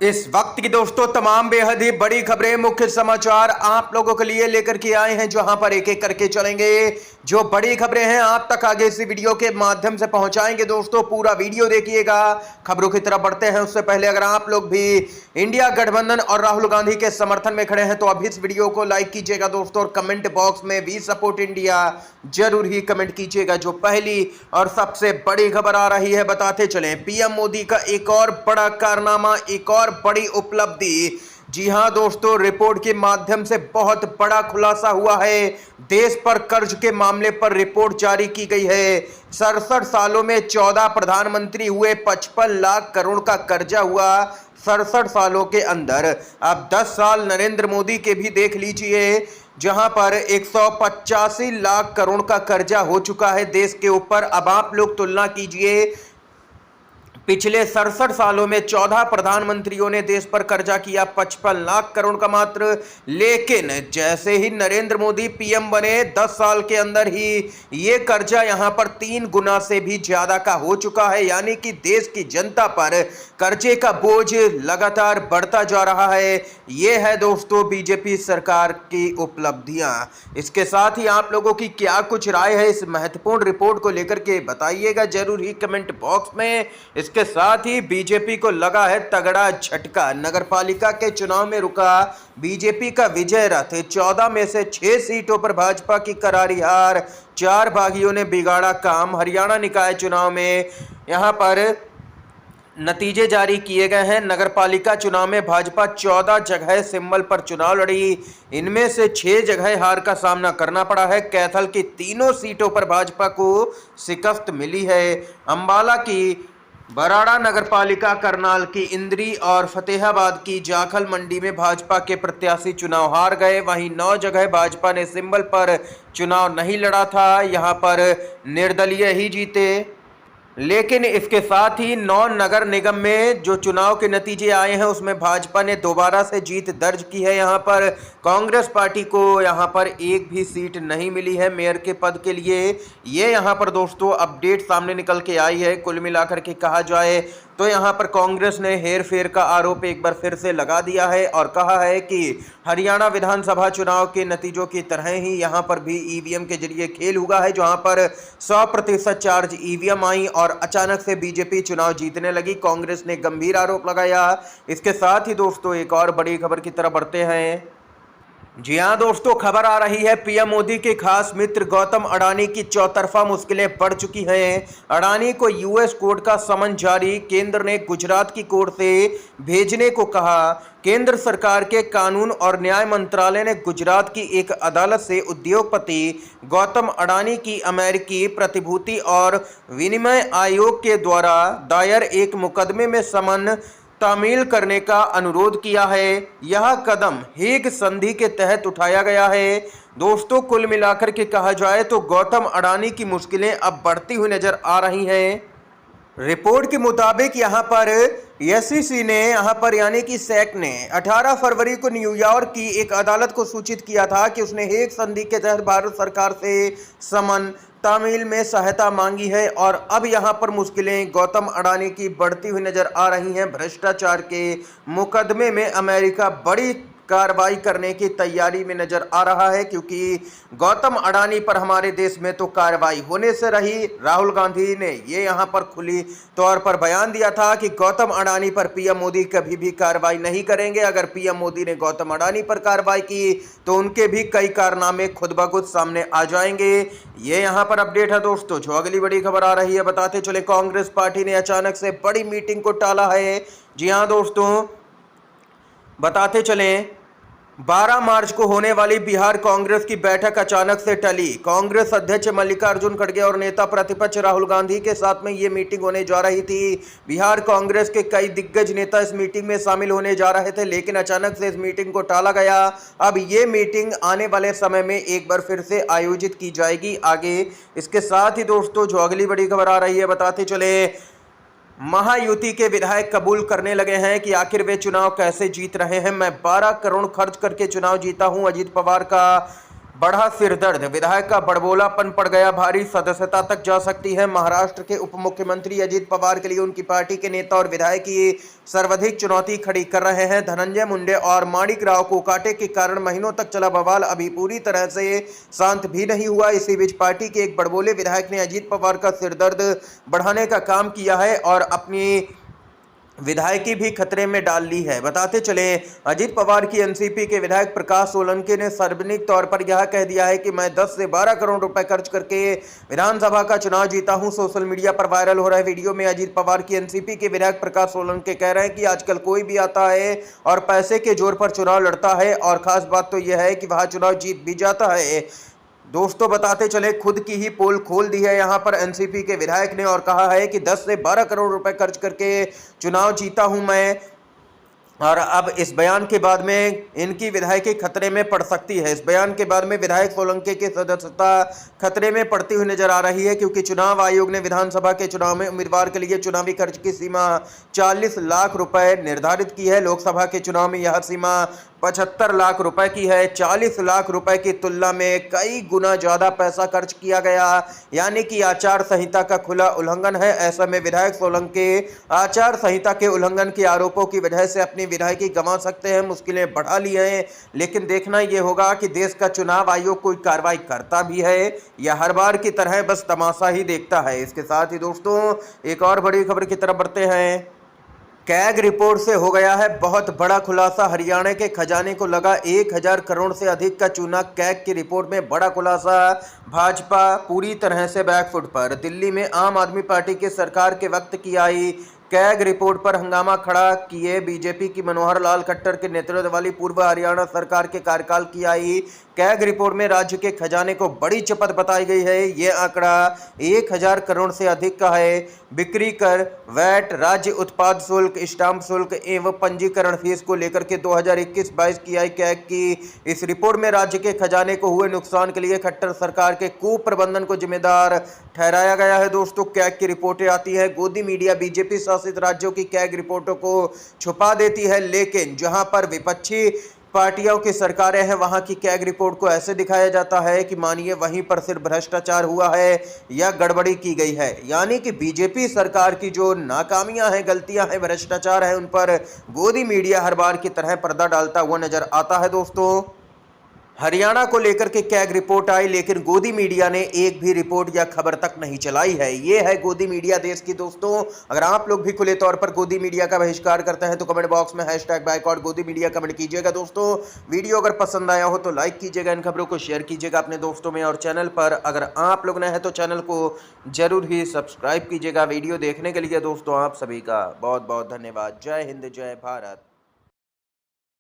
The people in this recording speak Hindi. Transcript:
इस वक्त की दोस्तों तमाम बेहद ही बड़ी खबरें, मुख्य समाचार आप लोगों के लिए लेकर के आए हैं, जहां पर एक एक करके चलेंगे। जो बड़ी खबरें हैं आप तक आगे इसी वीडियो के माध्यम से पहुंचाएंगे। दोस्तों पूरा वीडियो देखिएगा। खबरों की तरफ बढ़ते हैं उससे पहले अगर आप लोग भी इंडिया गठबंधन और राहुल गांधी के समर्थन में खड़े हैं तो अभी इस वीडियो को लाइक कीजिएगा दोस्तों, और कमेंट बॉक्स में वी सपोर्ट इंडिया जरूर ही कमेंट कीजिएगा। जो पहली और सबसे बड़ी खबर आ रही है बताते चलें, पीएम मोदी का एक और बड़ा कारनामा, एक और बड़ी उपलब्धि। जी हां दोस्तों, रिपोर्ट के माध्यम से बहुत बड़ा खुलासा हुआ है। देश पर कर्ज के मामले पर रिपोर्ट जारी की गई है। 67 सालों में 14 प्रधानमंत्री हुए, 55 लाख करोड़ का कर्जा हुआ 67 सालों के अंदर। अब 10 साल नरेंद्र मोदी के भी देख लीजिए, जहां पर 185 लाख करोड़ का कर्जा हो चुका है देश के ऊपर। अब आप लोग तुलना कीजिए, पिछले 67 सालों में 14 प्रधानमंत्रियों ने देश पर कर्जा किया 55 लाख करोड़ का मात्र, लेकिन जैसे ही नरेंद्र मोदी पीएम बने 10 साल के अंदर ही ये कर्जा यहां पर 3 गुना से भी ज्यादा का हो चुका है। यानी कि देश की जनता पर कर्जे का बोझ लगातार बढ़ता जा रहा है। ये है दोस्तों बीजेपी सरकार की उपलब्धियां। इसके साथ ही आप लोगों की क्या कुछ राय है इस महत्वपूर्ण रिपोर्ट को लेकर के बताइएगा जरूर ही कमेंट बॉक्स में। इसके साथ ही बीजेपी को लगा है तगड़ा झटका, नगरपालिका के चुनाव में रुका बीजेपी का विजय रथ। 14 में से 6 सीटों पर भाजपा की करारी हार, 4 बागियों ने बिगाड़ा काम। हरियाणा निकाय चुनाव में यहां पर नतीजे जारी किए गए हैं। नगरपालिका चुनाव में भाजपा 14 जगह सिंबल पर चुनाव लड़ी, इनमें से 6 जगह हार का सामना करना पड़ा है। कैथल की तीनों सीटों पर भाजपा को शिकस्त मिली है। अंबाला की बराड़ा नगरपालिका, करनाल की इंद्री और फतेहाबाद की जाखल मंडी में भाजपा के प्रत्याशी चुनाव हार गए। वहीं 9 जगह भाजपा ने सिंबल पर चुनाव नहीं लड़ा था, यहां पर निर्दलीय ही जीते। लेकिन इसके साथ ही 9 नगर निगम में जो चुनाव के नतीजे आए हैं उसमें भाजपा ने दोबारा से जीत दर्ज की है। यहां पर कांग्रेस पार्टी को यहां पर एक भी सीट नहीं मिली है मेयर के पद के लिए। ये यहां पर दोस्तों अपडेट सामने निकल के आई है। कुल मिलाकर के कहा जाए तो यहां पर कांग्रेस ने हेर फेर का आरोप एक बार फिर से लगा दिया है और कहा है कि हरियाणा विधानसभा चुनाव के नतीजों की तरह ही यहां पर भी ईवीएम के जरिए खेल हुआ है, जहां पर 100% चार्ज ईवीएम आई और अचानक से बीजेपी चुनाव जीतने लगी। कांग्रेस ने गंभीर आरोप लगाया। इसके साथ ही दोस्तों एक और बड़ी खबर की तरफ बढ़ते हैं। जी हां दोस्तों, खबर आ रही है पीएम मोदी के खास मित्र गौतम अडानी की चौतरफा मुश्किलें बढ़ चुकी हैं। अडानी को यूएस कोर्ट का समन जारी, केंद्र ने गुजरात की कोर्ट से भेजने को कहा। केंद्र सरकार के कानून और न्याय मंत्रालय ने गुजरात की एक अदालत से उद्योगपति गौतम अडानी की अमेरिकी प्रतिभूति और विनिमय आयोग के द्वारा दायर एक मुकदमे में समन तामील करने का अनुरोध किया है। यह कदम हेग संधि के तहत उठाया गया है। दोस्तों कुल मिलाकर के कहा जाए तो गौतम अडानी की मुश्किलें अब बढ़ती हुई नजर आ रही हैं। रिपोर्ट के मुताबिक यहां पर एसईसी ने यहां पर यानी कि सैक ने 18 फरवरी को न्यूयॉर्क की एक अदालत को सूचित किया था कि उसने हेग संधि के तहत भारत सरकार से समन तामील में सहायता मांगी है। और अब यहां पर मुश्किलें गौतम अडानी की बढ़ती हुई नजर आ रही हैं। भ्रष्टाचार के मुकदमे में अमेरिका बड़ी कार्रवाई करने की तैयारी में नजर आ रहा है, क्योंकि गौतम अडानी पर हमारे देश में तो कार्रवाई होने से रही। राहुल गांधी ने ये यहां पर खुली तौर पर बयान दिया था कि गौतम अडानी पर पीएम मोदी कभी भी कार्रवाई नहीं करेंगे। अगर पीएम मोदी ने गौतम अडानी पर कार्रवाई की तो उनके भी कई कारनामे खुद ब खुद सामने आ जाएंगे। ये यहां पर अपडेट है दोस्तों। जो अगली बड़ी खबर आ रही है बताते चले, कांग्रेस पार्टी ने अचानक से बड़ी मीटिंग को टाला है। जी हाँ दोस्तों, बताते चलें 12 मार्च को होने वाली बिहार कांग्रेस की बैठक अचानक से टली। कांग्रेस अध्यक्ष मल्लिकार्जुन खड़गे और नेता प्रतिपक्ष राहुल गांधी के साथ में ये मीटिंग होने जा रही थी। बिहार कांग्रेस के कई दिग्गज नेता इस मीटिंग में शामिल होने जा रहे थे, लेकिन अचानक से इस मीटिंग को टाला गया। अब ये मीटिंग आने वाले समय में एक बार फिर से आयोजित की जाएगी आगे। इसके साथ ही दोस्तों जो अगली बड़ी खबर आ रही है बताते चले, महायुति के विधायक कबूल करने लगे हैं कि आखिर वे चुनाव कैसे जीत रहे हैं। मैं 12 करोड़ खर्च करके चुनाव जीता हूं, अजीत पवार का बढ़ा सिरदर्द, विधायक का बड़बोलापन पड़ गया भारी, सदस्यता तक जा सकती है। महाराष्ट्र के उप मुख्यमंत्री अजित पवार के लिए उनकी पार्टी के नेता और विधायक की सर्वाधिक चुनौती खड़ी कर रहे हैं। धनंजय मुंडे और माणिक राव कोकाटे के कारण महीनों तक चला बवाल अभी पूरी तरह से शांत भी नहीं हुआ। इसी बीच पार्टी के एक बड़बोले विधायक ने अजित पवार का सिरदर्द बढ़ाने का काम किया है और अपनी विधायकी भी खतरे में डाल ली है। बताते चले, अजित पवार की एनसीपी के विधायक प्रकाश सोलंकी ने सार्वजनिक तौर पर यह कह दिया है कि मैं 10 से 12 करोड़ रुपए खर्च करके विधानसभा का चुनाव जीता हूं। सोशल मीडिया पर वायरल हो रहे वीडियो में अजित पवार की एनसीपी के विधायक प्रकाश सोलंकी कह रहे हैं कि आजकल कोई भी आता है और पैसे के जोर पर चुनाव लड़ता है और खास बात तो यह है कि वह चुनाव जीत भी जाता है। दोस्तों बताते चले, खुद की ही पोल खोल दी है यहां पर एनसीपी के विधायक ने और कहा है कि 10 से 12 करोड़ रुपए खर्च करके चुनाव जीता हूं मैं, और अब इस बयान के बाद में इनकी विधायकी खतरे में पड़ सकती है। इस बयान के बाद में विधायक सोलंकी की सदस्यता खतरे में पड़ती हुई नजर आ रही है, क्योंकि चुनाव आयोग ने विधानसभा के चुनाव में उम्मीदवार के लिए चुनावी खर्च की सीमा 40 लाख रुपए निर्धारित की है। लोकसभा के चुनाव में यह सीमा 75 लाख रुपए की है। 40 लाख रुपए की तुलना में कई गुना ज्यादा पैसा खर्च किया गया, यानी कि आचार संहिता का खुला उल्लंघन है। ऐसा में विधायक सोलंकी आचार संहिता के उल्लंघन के आरोपों की वजह से अपनी विधायकी गंवा सकते हैं, मुश्किलें बढ़ा ली हैं। लेकिन देखना यह होगा कि देश का चुनाव आयोग कोई कार्रवाई करता भी है या हर बार की तरह बस तमाशा ही देखता है। इसके साथ ही दोस्तों एक और बड़ी खबर की तरफ बढ़ते हैं। कैग रिपोर्ट से हो गया है बहुत बड़ा खुलासा। हरियाणा के खजाने को लगा 1000 करोड़ से अधिक का चूना। कैग की रिपोर्ट में बड़ा खुलासा, भाजपा पूरी तरह से बैकफुट पर। दिल्ली में आम आदमी पार्टी की सरकार के वक्त की आई कैग रिपोर्ट पर हंगामा खड़ा किए बीजेपी की मनोहर लाल खट्टर के नेतृत्व वाली पूर्व हरियाणा सरकार के कार्यकाल की आई कैग रिपोर्ट में राज्य के खजाने को बड़ी चपत बताई गई है। ये आंकड़ा 1000 करोड़ से अधिक का है। बिक्री कर, वैट, राज्य उत्पाद शुल्क, स्टाम्प शुल्क एवं पंजीकरण फीस को लेकर के 2021-22 की आई कैग की इस रिपोर्ट में राज्य के खजाने को हुए नुकसान के लिए खट्टर सरकार के कुप्रबंधन को जिम्मेदार ठहराया गया है। दोस्तों कैग की रिपोर्टें आती है, गोदी मीडिया बीजेपी शासित राज्यों की कैग रिपोर्टों को छुपा देती है, लेकिन जहां पर विपक्षी पार्टियों की सरकारें हैं वहां की कैग रिपोर्ट को ऐसे दिखाया जाता है कि मानिए वहीं पर सिर्फ भ्रष्टाचार हुआ है या गड़बड़ी की गई है। यानी कि बीजेपी सरकार की जो नाकामियां हैं, गलतियां हैं, भ्रष्टाचार है, उन पर गोदी मीडिया हर बार की तरह पर्दा डालता हुआ नजर आता है। दोस्तों हरियाणा को लेकर के कैग रिपोर्ट आई, लेकिन गोदी मीडिया ने एक भी रिपोर्ट या खबर तक नहीं चलाई है। ये है गोदी मीडिया देश की। दोस्तों अगर आप लोग भी खुले तौर पर गोदी मीडिया का बहिष्कार करते हैं तो कमेंट बॉक्स में #बायकॉट गोदी मीडिया कमेंट कीजिएगा। दोस्तों वीडियो अगर पसंद आया हो तो लाइक कीजिएगा, इन खबरों को शेयर कीजिएगा अपने दोस्तों में, और चैनल पर अगर आप लोग नए हैं तो चैनल को जरूर ही सब्सक्राइब कीजिएगा। वीडियो देखने के लिए दोस्तों आप सभी का बहुत बहुत धन्यवाद। जय हिंद, जय भारत।